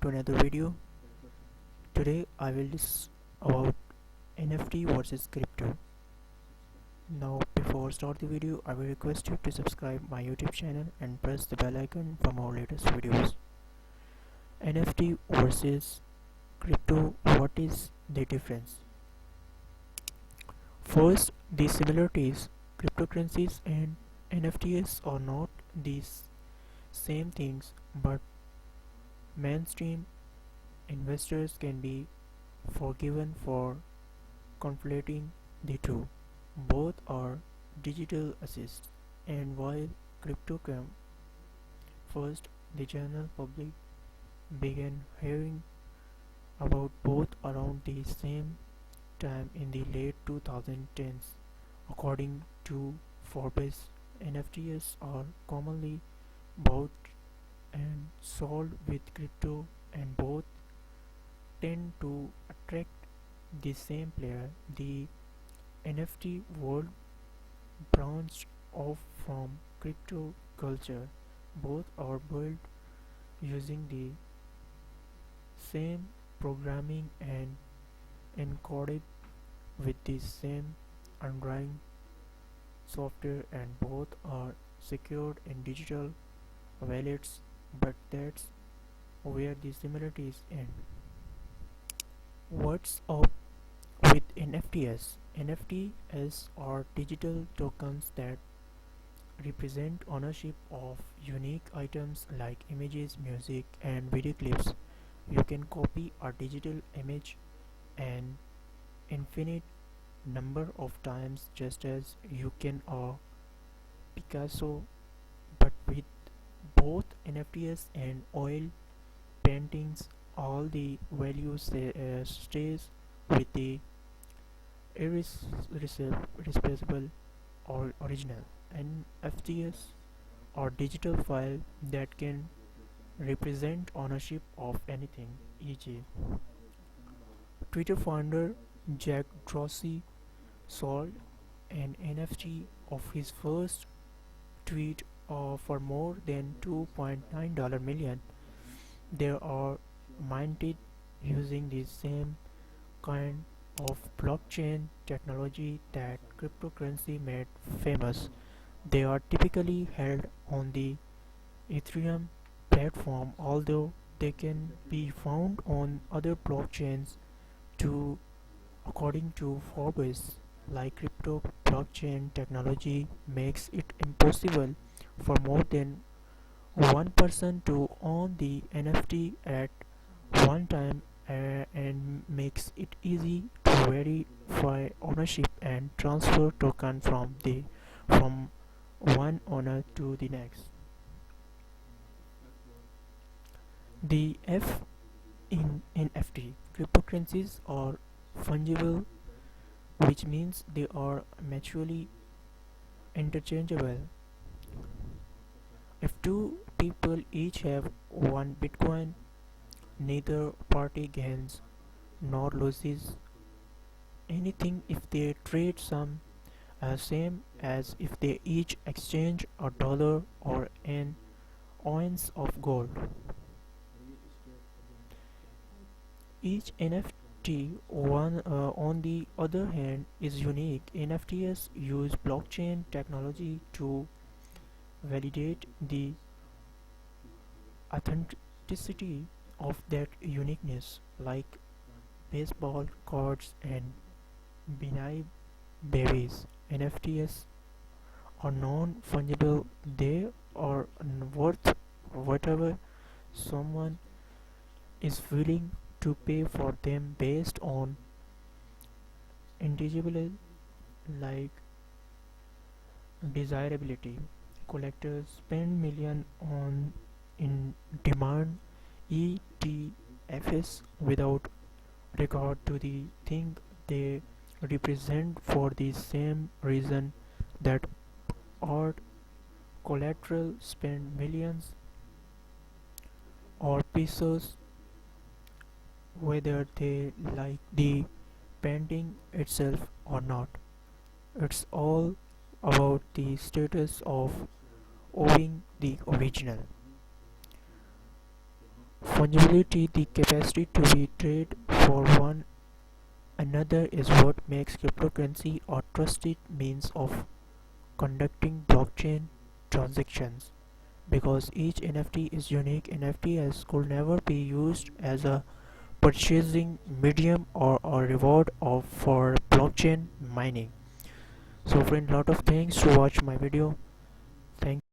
to another video. Today I will discuss about NFT versus crypto. Now before start the video, I will request you to subscribe my YouTube channel and press the bell icon for more latest videos. NFT versus crypto, what is the difference? First, the similarities. Cryptocurrencies and NFTs are not these same things, but mainstream investors can be forgiven for conflating the two. Both are digital assets, and while crypto came first, the general public began hearing about both around the same time in the late 2010s. According to Forbes, NFTs are commonly bought and sold with crypto, and both tend to attract the same player. The NFT world branched off from crypto culture. Both are built using the same programming and encoded with the same underlying software, and both are secured in digital wallets, but that's where the similarities end. What's up with NFTs? NFTs are digital tokens that represent ownership of unique items like images, music, and video clips. You can copy a digital image an infinite number of times, just as you can a Picasso, but with both NFTs and oil paintings, all the value stays with the irreplaceable or original. NFTs are digital file that can represent ownership of anything, e.g. Twitter founder Jack Dorsey sold an NFT of his first tweet for more than $2.9 million. They are minted using the same kind of blockchain technology that cryptocurrency made famous. They are typically held on the Ethereum platform, although they can be found on other blockchains too. According to Forbes, like crypto blockchain technology makes it impossible for more than one person to own the NFT at one time, and makes it easy to verify ownership and transfer token from one owner to the next. The F in NFT cryptocurrencies are fungible, which means they are mutually interchangeable. If two people each have one Bitcoin, neither party gains nor loses anything if they trade some, same as if they each exchange a dollar or an ounce of gold. Each NFT, on the other hand, is unique. NFTs use blockchain technology to validate the authenticity of that uniqueness, like baseball cards and Beanie Babies. NFTs are non-fungible. They are worth whatever someone is willing to pay for them based on intangible like desirability. Collectors spend millions on in demand ETFs without regard to the thing they represent, for the same reason that art collateral spend millions or pesos whether they like the painting itself or not. It's all about the status of owing the original. Fungibility, the capacity to be traded for one another, is what makes cryptocurrency a trusted means of conducting blockchain transactions. Because each NFT is unique, NFTs could never be used as a purchasing medium or a reward for blockchain mining. So friend, lot of thanks to watch my video. Thank